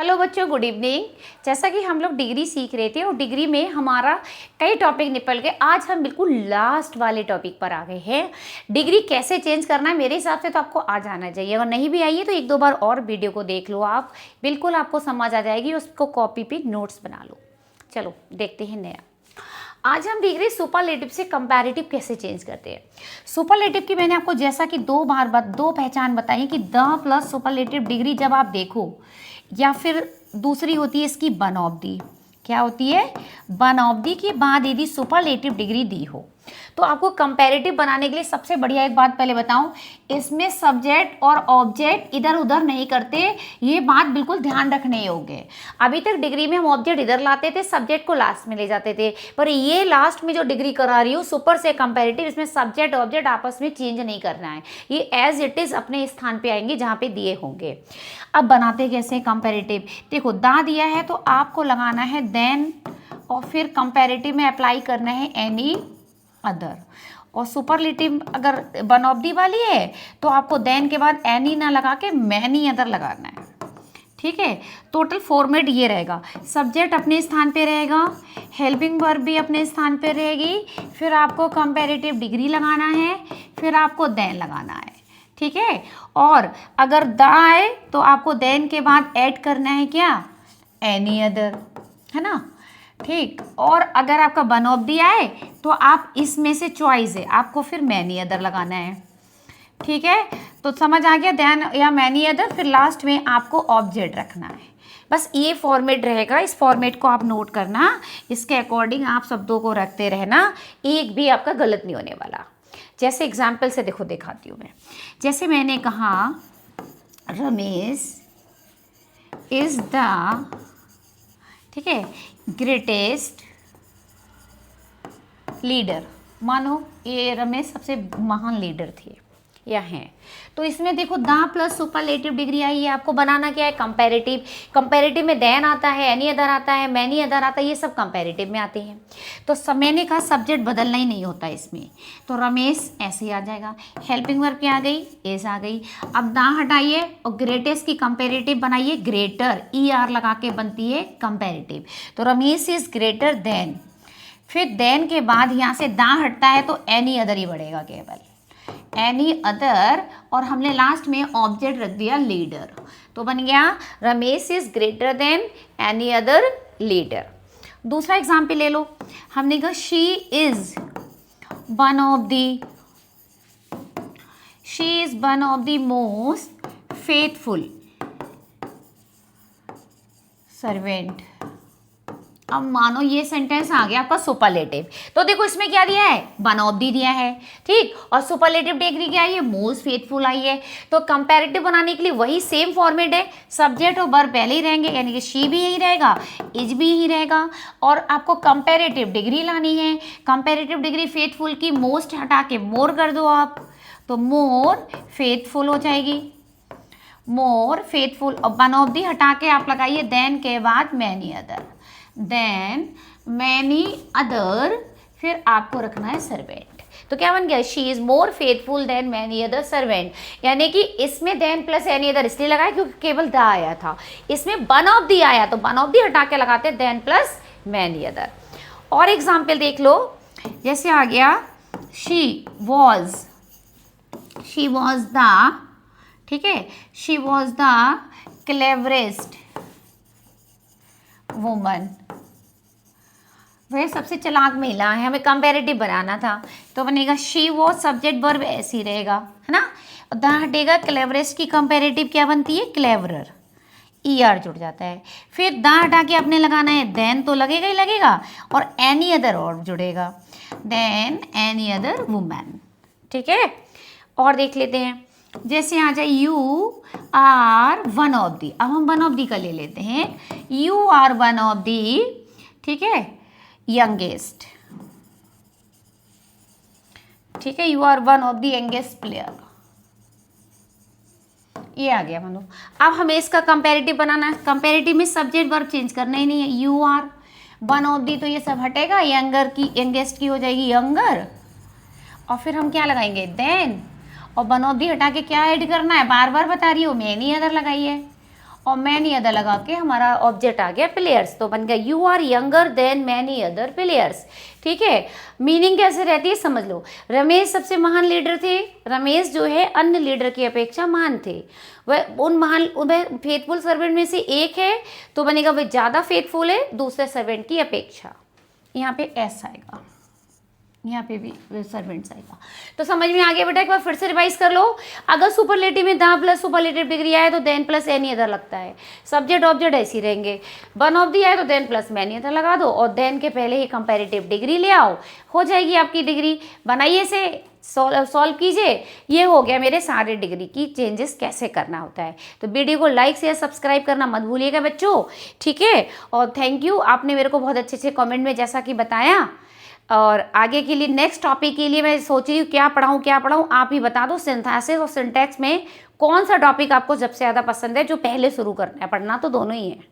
Hello बच्चों, good evening. जैसा कि हम लोग डिग्री सीख रहे थे और डिग्री में हमारा कई टॉपिक निपल गए, आज हम बिल्कुल लास्ट वाले टॉपिक पर आ गए हैं। डिग्री कैसे चेंज करना है, मेरे हिसाब से तो आपको आ जाना चाहिए। अगर नहीं भी आई है तो एक दो बार और वीडियो को देख लो, आप बिल्कुल आपको समझ आ जाएगी। उसको कॉपी पे नोट्स बना लो। चलो देखते हैं नया। आज हम देख रहे हैं सुपरलेटिव से कंपैरेटिव कैसे चेंज करते हैं। सुपरलेटिव की मैंने आपको जैसा कि दो पहचान बताई कि द प्लस सुपरलेटिव डिग्री जब आप देखो, या फिर दूसरी होती है इसकी वन ऑफ दी। क्या होती है? वन ऑफ दी के बाद यदि सुपरलेटिव डिग्री दी हो तो आपको कंपैरेटिव बनाने के लिए सबसे बढ़िया एक बात पहले बताऊं, इसमें सब्जेक्ट और ऑब्जेक्ट इधर उधर नहीं करते। ये बात बिल्कुल ध्यान रखने योग्य है। अभी तक डिग्री में हम ऑब्जेक्ट इधर लाते थे, सब्जेक्ट को लास्ट में ले जाते थे, पर ये लास्ट में जो डिग्री करा रही हूँ सुपर से कंपैरेटिव, इसमें सब्जेक्ट ऑब्जेक्ट आपस में चेंज नहीं करना है। ये एज इट इज अपने स्थान पे आएंगे जहाँ पे दिए होंगे। अब बनाते कैसे कंपैरेटिव? देखो, दा दिया है तो आपको लगाना है देन, और फिर कंपैरेटिव में अप्लाई करना है एनी अदर। और सुपरलेटिव अगर वन ऑफ दी वाली है तो आपको देन के बाद एनी ना लगा के मैनी अदर लगाना है। ठीक है, टोटल फॉर्मेट ये रहेगा। सब्जेक्ट अपने स्थान पे रहेगा, हेल्पिंग वर्ब भी अपने स्थान पे रहेगी, फिर आपको कंपैरेटिव डिग्री लगाना है, फिर आपको देन लगाना है। ठीक है, और अगर द आए तो आपको देन के बाद ऐड करना है क्या? एनी अदर, है ना। ठीक, और अगर आपका वन ऑफ दी आए तो आप इसमें से चॉइस है, आपको फिर मैनी अदर लगाना है। ठीक है, तो समझ आ गया, देन या मैनी अदर, फिर लास्ट में आपको ऑब्जेक्ट रखना है। बस ये फॉर्मेट रहेगा, इस फॉर्मेट को आप नोट करना, इसके अकॉर्डिंग आप शब्दों को रखते रहना, एक भी आपका गलत नहीं होने वाला। जैसे एग्जाम्पल से देखो, दिखाती हूँ मैं। जैसे मैंने कहा रमेश इज द, ठीक है, ग्रेटेस्ट लीडर। मानो ये रमेश सबसे महान लीडर थे या हैं, तो इसमें देखो the plus superlative degree I है। आपको बनाना क्या है? कंपैरेटिव। कंपैरेटिव में देन आता है, एनी अदर आता है, मैनी अदर आता है, ये सब कंपैरेटिव में आते हैं। तो मैंने कहा सब्जेक्ट बदलना ही नहीं होता इसमें, तो रमेश ऐसे ही आ जाएगा। हेल्पिंग वर्ब क्या आ गई? एस आ गई। अब द हटाइए और ग्रेटेस्ट की कंपैरेटिव बनाइए, ग्रेटर, ई आर लगा के बनती है कंपैरेटिव। तो रमेश इज ग्रेटर देन, फिर देन के बाद यहाँ से द हटता है तो एनी अदर ही बढ़ेगा, केवल एनी अदर, और हमने लास्ट में ऑब्जेक्ट रख दिया लीडर, तो बन गया Ramesh is greater than any other leader. दूसरा एग्जाम्पल ले लो, हमने कहा she is one of the most faithful servant. अब मानो ये सेंटेंस आ गया आपका सुपरलेटिव, तो देखो इसमें क्या दिया है? वन ऑफ दी दिया है, ठीक, और सुपरलेटिव डिग्री क्या आई है? मोस्ट फेथफुल आई है। तो कंपैरेटिव बनाने के लिए वही सेम फॉर्मेट है, सब्जेक्ट और वर्ब पहले ही रहेंगे, यानी कि शी भी यही रहेगा, इज भी यही रहेगा, और आपको कंपैरेटिव डिग्री लानी है। कंपैरेटिव डिग्री फेथफुल की मोस्ट हटा के मोर कर दो आप, तो मोर फेथफुल हो जाएगी, मोर फेथफुल। और वन ऑफ दी हटा के आप लगाइए देन के बाद many other, than many other, फिर आपको रखना है सर्वेंट। तो क्या बन गया? She is more faithful than many other servant. यानी कि इसमें देन प्लस एनी अदर इसलिए लगाया क्योंकि केवल द आया था, इसमें वन ऑफ दी आया तो वन ऑफ दी हटा के लगाते देन प्लस मैनी अदर। और एग्जाम्पल देख लो, जैसे आ गया शी वॉज द, ठीक है, she was the cleverest woman. वह सबसे चालाक महिला है, हमें कंपैरेटिव बनाना था, तो बनेगा शी वो, सब्जेक्ट वर्ब ऐसे ही रहेगा, है ना। द हटेगा, क्लेवरेस्ट की कंपैरेटिव क्या बनती है? क्लेवरर, ई आर जुड़ जाता है। फिर द हटा के आपने लगाना है देन, तो लगेगा ही लगेगा, और एनी अदर और जुड़ेगा, देन एनी अदर वुमन। ठीक है, और देख लेते हैं, जैसे आ जाए you are one of the. अब हम वन ऑफ दी का ले लेते हैं, you are one of the, ठीक है, यंगेस्ट, ठीक है, you are one of the youngest player. ये आ गया मानो। अब हमें इसका कंपैरेटिव बनाना है। कंपैरेटिव में सब्जेक्ट वर्ब चेंज करना ही नहीं है, you are one of the, तो ये सब हटेगा, यंगर की, यंगेस्ट की हो जाएगी यंगर, और फिर हम क्या लगाएंगे? देन, और वन ऑफ दी हटा के क्या ऐड करना है? बार बार बता रही हूँ, मैनी अदर लगाइए, और मैनी अदर लगा के हमारा ऑब्जेक्ट आ गया प्लेयर्स, तो बन गया you are younger than many other players. ठीक है, मीनिंग कैसे रहती है समझ लो। रमेश सबसे महान लीडर थे, रमेश जो है अन्य लीडर की अपेक्षा महान थे, वह उन महान उन्हें फेथफुल सर्वेंट में से एक है, तो बनेगा वह ज़्यादा फेथफुल है दूसरे सर्वेंट की अपेक्षा। यहाँ पे एस आएगा, यहाँ पे भी सर्वेंट्स आएगा। तो समझ में आ गया बेटा, एक बार फिर से रिवाइज कर लो। अगर सुपरलेटिव में द प्लस सुपरलेटिव डिग्री आए तो देन प्लस एनी अदर लगता है, सब्जेक्ट ऑब्जेक्ट ऐसे ही रहेंगे। वन ऑफ दी आए तो देन प्लस मैनी अदर लगा दो और देन के पहले ही कंपैरेटिव डिग्री ले आओ, हो जाएगी आपकी डिग्री। बनाइए से सॉल्व कीजिए। ये हो गया मेरे सारे डिग्री की चेंजेस कैसे करना होता है। तो वीडियो को लाइक शेयर सब्सक्राइब करना मत भूलिएगा बच्चों, ठीक है। और थैंक यू, आपने मेरे को बहुत अच्छे अच्छे कमेंट में जैसा कि बताया। और आगे के लिए नेक्स्ट टॉपिक के लिए मैं सोच रही हूँ क्या पढ़ाऊँ, आप ही बता दो। सिंथेसिस और सिंटैक्स में कौन सा टॉपिक आपको सबसे ज़्यादा पसंद है, जो पहले शुरू करना है? पढ़ना तो दोनों ही है।